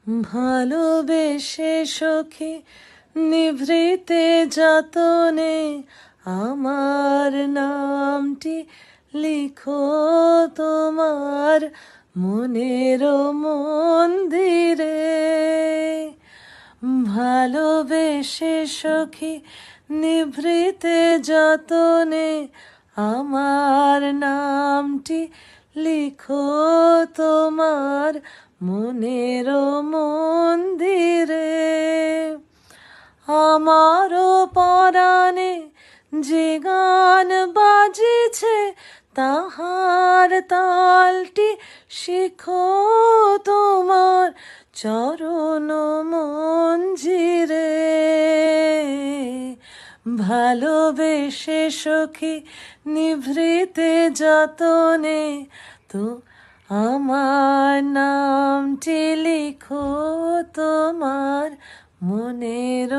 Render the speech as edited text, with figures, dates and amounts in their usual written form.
ভালোবেসে সখী নিভৃতে যতনে আমার নামটি লিখো তোমার মনের মন্দিরে। ভালোবেসে সখী নিভৃতে যতনে আমার নামটি লিখো তোমার মনের মন্দিরে। আমারও পরাণে যে গান বাজিছে তাহার তালটি শিখো তোমার চরণ মঞ্জিরে। ভালোবেসে সখী নিভৃতে যতনে তো আমার নামটি লিখো তোমার মনের